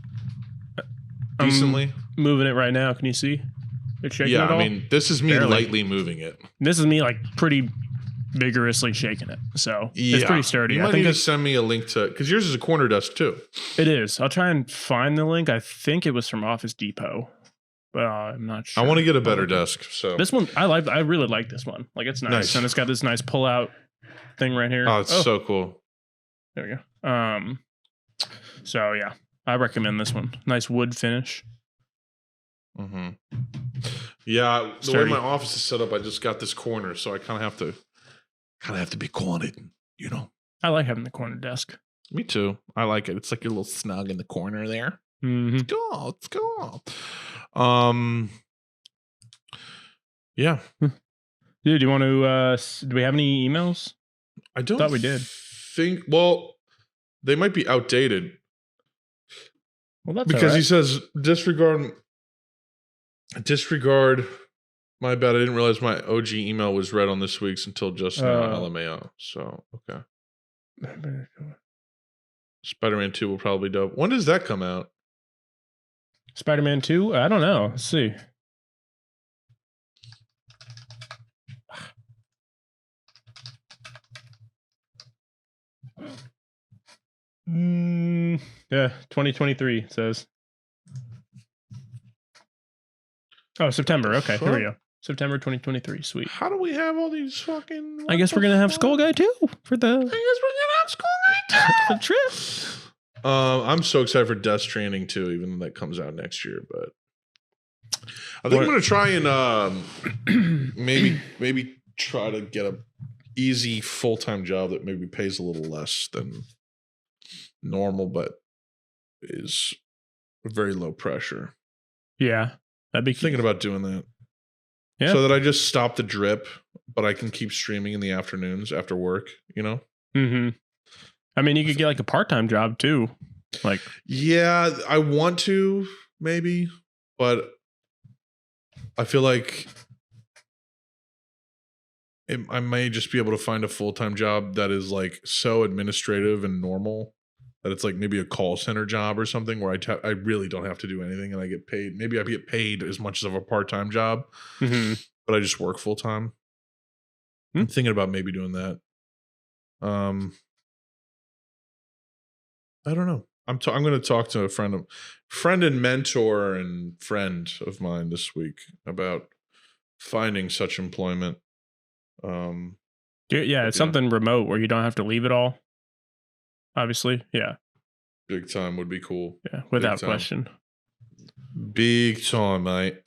Decently? I'm moving it right now. Can you see? It's shaking at all? I mean, this is me lightly moving it. This is me like pretty vigorously shaking it. So it's pretty sturdy. You might need to send me a link to, because yours is a corner desk too. It is. I'll try and find the link. I think it was from Office Depot, but I'm not sure. I want to get a better desk. So this one, I really like this one. Like, it's nice. And it's got this nice pull out thing right here. Oh, it's so cool. There we go. So yeah, I recommend this one. Nice wood finish. Mm-hmm. Yeah, the way my office is set up, I just got this corner, so I kind of have to be cornered, you know. I like having the corner desk. Me too. I like it. It's like you're a little snug in the corner there. Mm-hmm. Let's go. Yeah. Dude, do you want to? Do we have any emails? I don't. Thought we did. Well, they might be outdated. Well, that's because he says disregard. My bad. I didn't realize my OG email was read on this week's until just now. LMAO. So okay. Spider-Man 2 will probably be dope. When does that come out? Spider-Man 2? I don't know. Let's see. Yeah, 2023 it says. Oh, September. Okay, here we go. September 2023. Sweet. How do we have all these fucking... I guess we're going to have Skull Guy 2 for the... I guess we're going to have Skull Guy 2 for the trip. I'm so excited for Death Stranding too, even though that comes out next year. But I think I'm going to try and maybe try to get a easy full-time job that maybe pays a little less than normal, but is very low pressure. Yeah, that'd be thinking about doing that. Yeah, so that I just stop the drip, but I can keep streaming in the afternoons after work. You know. Mm-hmm. I mean, you could get like a part-time job too. Like, yeah, I want to maybe, but I feel like I may just be able to find a full-time job that is like so administrative and normal that it's like maybe a call center job or something where I really don't have to do anything and I get paid. Maybe I get paid as much as a part-time job, but I just work full-time. I'm thinking about maybe doing that. I don't know. I'm going to talk to a friend and mentor and friend of mine this week about finding such employment. It's something remote where you don't have to leave it all. Obviously, yeah. Big time would be cool. Yeah, without question. Big time, mate.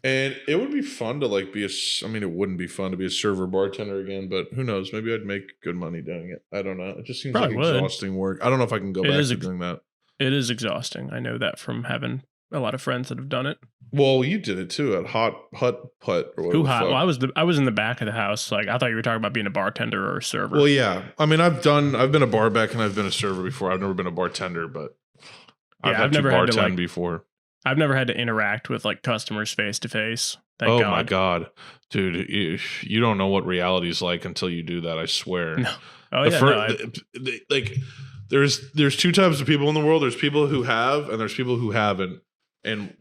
And it would be fun to like it wouldn't be fun to be a server bartender again, but who knows? Maybe I'd make good money doing it. I don't know. It just seems like exhausting work. I don't know if I can go back to doing that. It is exhausting. I know that from having a lot of friends that have done it. Well, you did it too at Hot Putt or whatever. Who hot? Well, I was in the back of the house. Like, I thought you were talking about being a bartender or a server. Well, yeah. I mean, I've been a bar back and I've been a server before. I've never been a bartender, but I've never bartended before. I've never had to interact with like customers face to face. Oh my God, dude. You don't know what reality is like until you do that. I swear. No. Oh yeah. Like there's two types of people in the world. There's people who have, and there's people who haven't. And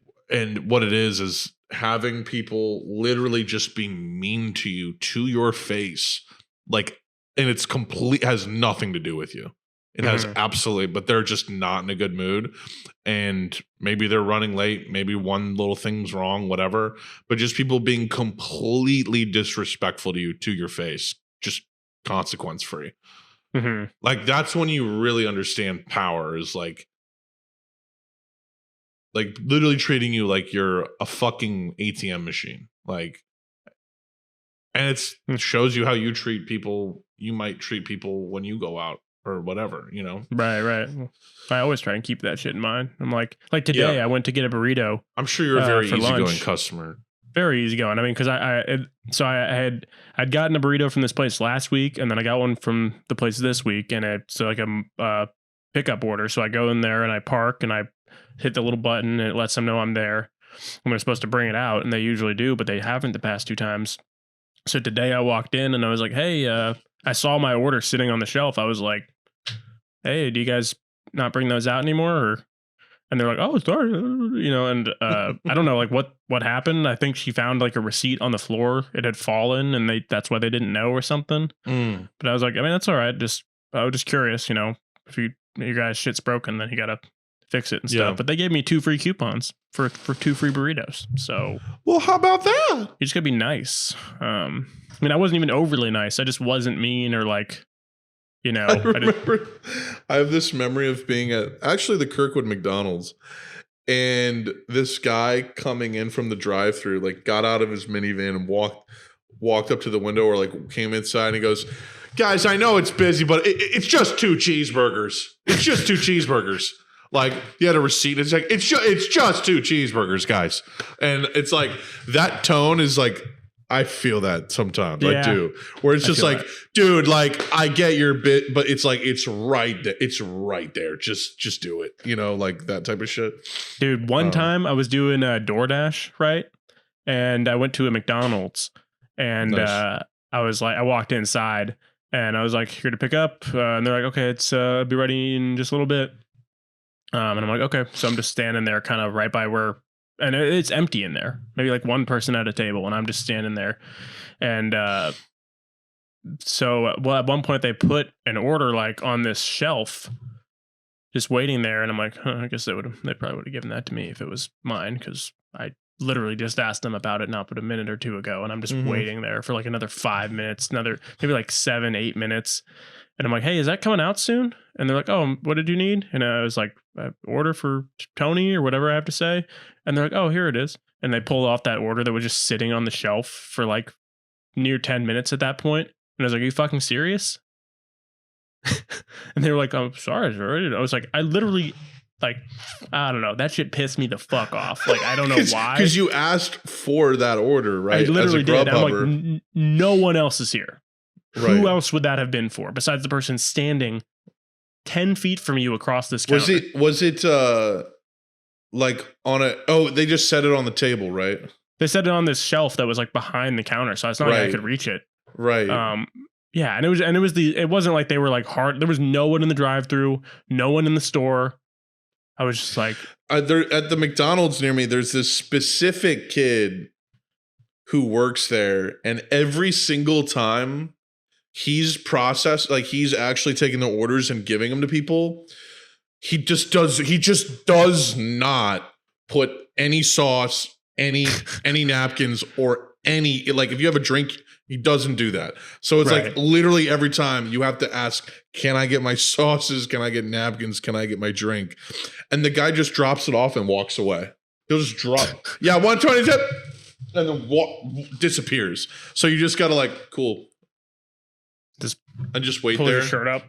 what it is having people literally just be mean to you to your face, like, and it's has nothing to do with you. It has absolutely, but they're just not in a good mood. And maybe they're running late. Maybe one little thing's wrong, whatever. But just people being completely disrespectful to you to your face, just consequence free. Like, that's when you really understand power is like literally treating you like you're a fucking ATM machine. Like, and it shows you how you treat people. You might treat people when you go out or whatever, you know? Right. I always try and keep that shit in mind. I'm like today I went to get a burrito. I'm sure you're a very easygoing customer. very easygoing. I mean, because I'd gotten a burrito from this place last week, and then I got one from the place this week, and it's like a pickup order. So I go in there and I park and I hit the little button and it lets them know I'm there. And they're supposed to bring it out, and they usually do, but they haven't the past 2 times. So today I walked in and I was like, hey, I saw my order sitting on the shelf. I was like, hey, do you guys not bring those out anymore? And they're like, oh, sorry, and I don't know, like what happened. I think she found like a receipt on the floor. It had fallen, and that's why they didn't know or something. But I was like, I mean, that's all right. I was just curious, if your guys' shit's broken, then you gotta fix it and stuff. But they gave me 2 free coupons for 2 free burritos. So, well, how about that? You just gotta be nice. I mean, I wasn't even overly nice. I just wasn't mean or like. I have this memory of being at actually the Kirkwood McDonald's, and this guy coming in from the drive-thru like got out of his minivan and walked up to the window or like came inside and he goes, guys, I know it's busy, but it's just 2 cheeseburgers. It's just 2 cheeseburgers. Like he had a receipt. It's like it's just 2 cheeseburgers, guys. And it's like that tone is like. I feel that sometimes. Yeah. I do. Where it's just like, that. Dude, like I get your bit, but it's like it's right there. It's right there. Just do it. Like that type of shit. Dude, one time I was doing a DoorDash, right? And I went to a McDonald's and nice. I walked inside and I was like, here to pick up. And they're like, okay, it's be ready in just a little bit. And I'm like, okay. So I'm just standing there kind of right by where. And it's empty in there, maybe like one person at a table, and I'm just standing there. And so at one point they put an order like on this shelf, just waiting there. And I'm like, I guess they probably would have given that to me if it was mine, because I literally just asked them about it not but a minute or 2 ago, and I'm just waiting there for like another 5 minutes, maybe like 7-8 minutes. And I'm like, hey, is that coming out soon? And they're like, oh, what did you need? And I was like, order for Tony or whatever I have to say. And they're like, oh, here it is. And they pulled off that order that was just sitting on the shelf for like near 10 minutes at that point. And I was like, are you fucking serious? And they were like, I'm sorry. I was like, I literally, like, I don't know. That shit pissed me the fuck off. Like, I don't know why. Because you asked for that order, right? I literally did. I'm like, no one else is here. Right. Who else would that have been for besides the person standing 10 feet from you across this counter? Was it like on they just set it on the table, right? They set it on this shelf that was like behind the counter, so it's not like I could reach it. Right. Yeah, and it wasn't like they were like hard. There was no one in the drive-thru, no one in the store. I was just like there at the McDonald's near me, there's this specific kid who works there, and every single time he's actually taking the orders and giving them to people, he just does not put any sauce, any napkins, or any, like if you have a drink, he doesn't do that. So it's like literally every time you have to ask, can I get my sauces? Can I get napkins? Can I get my drink? And the guy just drops it off and walks away. He'll just drop. Yeah, 120 tip. And then disappears. So you just got to like, cool. Just wait pull there. Your shirt up.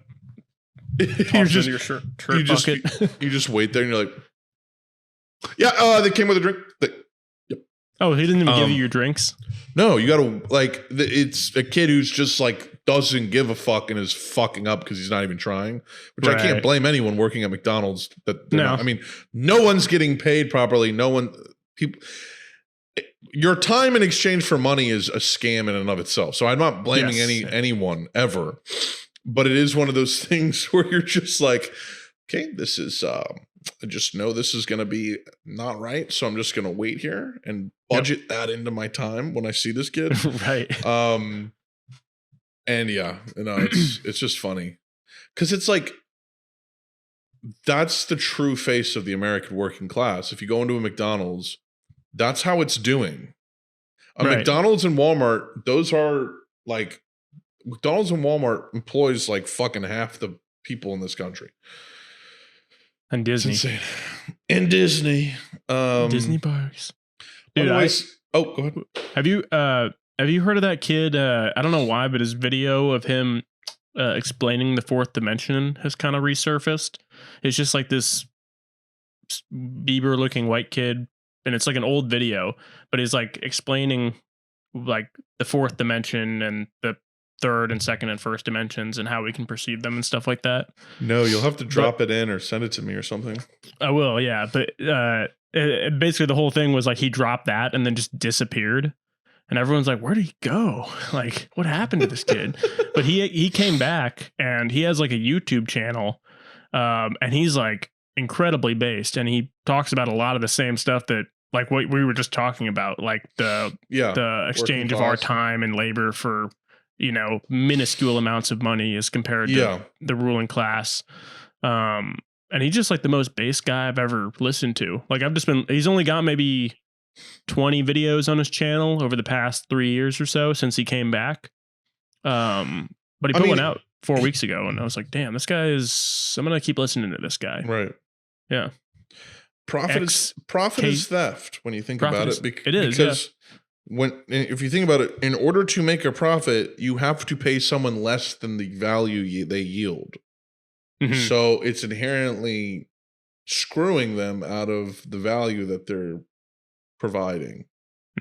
You just your shirt bucket. You just wait there and you're like, yeah, they came with a drink. Yep. Oh, he didn't even give you your drinks? No, you gotta it's a kid who's just like doesn't give a fuck and is fucking up because he's not even trying. Which I can't blame anyone working at McDonald's I mean, no one's getting paid properly. Your time in exchange for money is a scam in and of itself. So I'm not blaming anyone ever, but it is one of those things where you're just like, okay, this is, I just know this is going to be not right. So I'm just going to wait here and budget that into my time when I see this kid. Right. And yeah, it's just funny because it's like, that's the true face of the American working class. If you go into a McDonald's, that's how it's doing. McDonald's and Walmart, those are like, McDonald's and Walmart employs like fucking half the people in this country. And Disney. It's insane. And Disney. Disney parks. Dude, go ahead. Have you heard of that kid? I don't know why, but his video of him explaining the fourth dimension has kind of resurfaced. It's just like this Bieber looking white kid and it's like an old video, but he's like explaining like the fourth dimension and the third and second and first dimensions and how we can perceive them and stuff like that. No, you'll have to drop it in or send it to me or something. I will, yeah. But basically the whole thing was like he dropped that and then just disappeared. And everyone's like, where did he go? Like, what happened to this kid? But he came back and he has like a YouTube channel. And he's like incredibly based. And he talks about a lot of the same stuff that like what we were just talking about, like the exchange of our time and labor for, you know, minuscule amounts of money as compared to the ruling class. And he's just like the most base guy I've ever listened to. Like he's only got maybe 20 videos on his channel over the past 3 years or so since he came back. But he put one out 4 weeks ago and I was like, damn, I'm going to keep listening to this guy. Right. Yeah. Profit is theft when you think about it. It is. Because if you think about it, in order to make a profit, you have to pay someone less than the value they yield. Mm-hmm. So it's inherently screwing them out of the value that they're providing.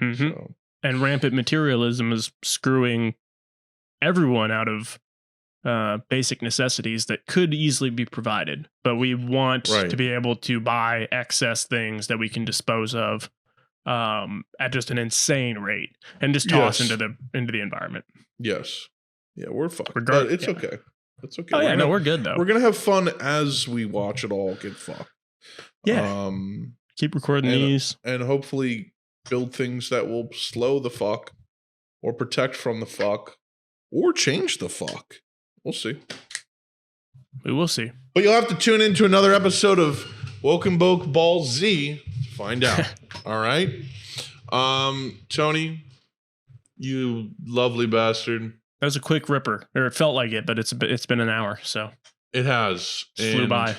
Mm-hmm. So. And rampant materialism is screwing everyone out of basic necessities that could easily be provided, but we want to be able to buy excess things that we can dispose of at just an insane rate and just toss into the environment. Yes. Yeah, we're fucked. But it's okay. It's okay. Oh yeah, we're good though. We're gonna have fun as we watch it all get fucked. Yeah. Keep recording these. And hopefully build things that will slow the fuck or protect from the fuck or change the fuck. We'll see. We will see. But you'll have to tune into another episode of Woke and Boke Ball Z to find out. All right? Tony, you lovely bastard. That was a quick ripper. Or it felt like it, but it's been an hour, so. It has. Flew by.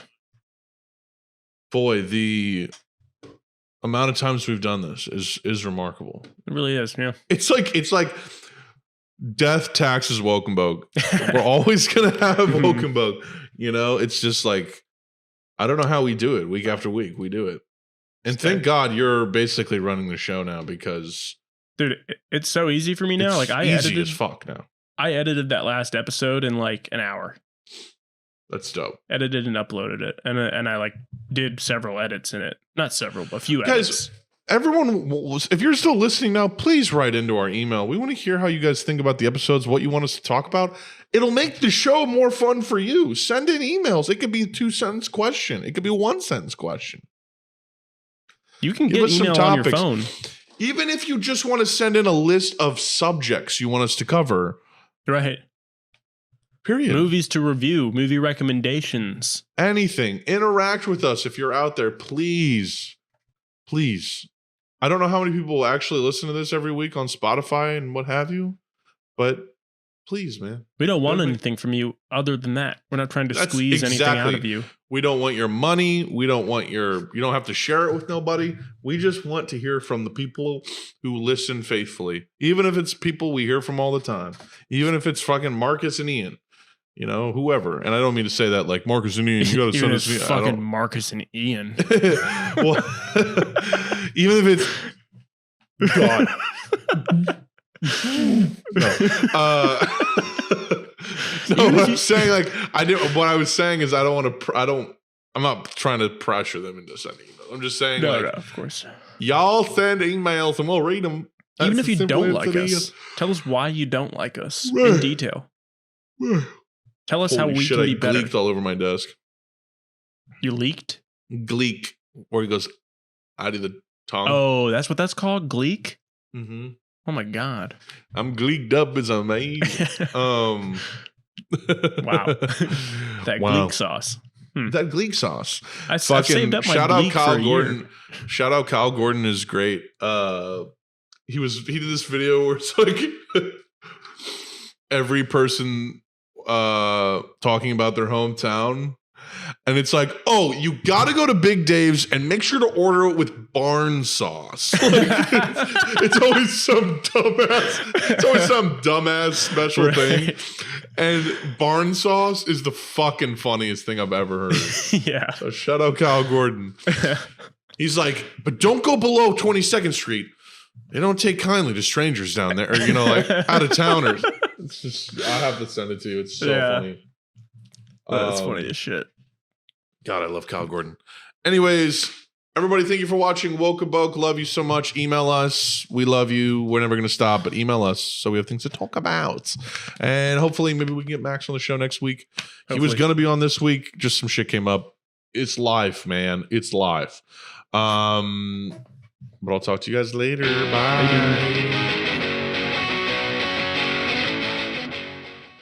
Boy, the amount of times we've done this is remarkable. It really is, yeah. It's like death, taxes, woke and boke. We're always gonna have woke and boke. You know, it's just like I don't know how we do it week after week. We do it. And thank God you're basically running the show now because dude, it's so easy for me now. Like I edited as fuck now. I edited that last episode in like an hour. That's dope. Edited and uploaded it. And I like did several edits in it. Not several, but a few edits. Guys, everyone, if you're still listening now, please write into our email. We want to hear how you guys think about the episodes, what you want us to talk about. It'll make the show more fun for you. Send in emails. It could be a 2-sentence question. It could be a 1-sentence question. You can get email on your phone. Even if you just want to send in a list of subjects you want us to cover. Right. Period. Movies to review, movie recommendations. Anything. Interact with us if you're out there. Please. Please. I don't know how many people actually listen to this every week on Spotify and what have you, but please, man. We don't want anything from you other than that. We're not trying to squeeze anything out of you. We don't want your money. We don't want you don't have to share it with nobody. We just want to hear from the people who listen faithfully. Even if it's people we hear from all the time. Even if it's fucking Marcus and Ian. You know, whoever. And I don't mean to say that like Marcus and Ian, you got to send us fucking Marcus and Ian. Well, even if it's God. No, what I'm saying, like, what I was saying is I'm not trying to pressure them into sending emails. I'm just saying, no, of course. Y'all send emails and we'll read them. Even if you don't like us, tell us why you don't like us in detail. Tell us how we can be better. I leaked all over my desk. You leaked? Gleek. Where he goes out of the tongue. Oh, that's what that's called? Gleek? Mm-hmm. Oh my God. I'm gleeked up as a maid. Wow. That Gleek sauce. That Gleek sauce. I saved up my shout Gleek out Kyle Gordon. Shout out Kyle Gordon is great. He did this video where it's like every person talking about their hometown, and it's like, oh, you gotta go to Big Dave's and make sure to order it with barn sauce. Like, it's always some dumbass special thing, and barn sauce is the fucking funniest thing I've ever heard. Yeah. So shout out Kyle Gordon. He's like, but don't go below 22nd Street. They don't take kindly to strangers down there, or like out of towners. It's just, I have to send it to you. It's so funny. That's funny as shit. God, I love Kyle Gordon. Anyways, everybody, thank you for watching. Woke and Boke, love you so much. Email us. We love you. We're never going to stop, but email us so we have things to talk about. And hopefully, maybe we can get Max on the show next week. He was going to be on this week. Just some shit came up. It's live, man. It's live. But I'll talk to you guys later. Bye.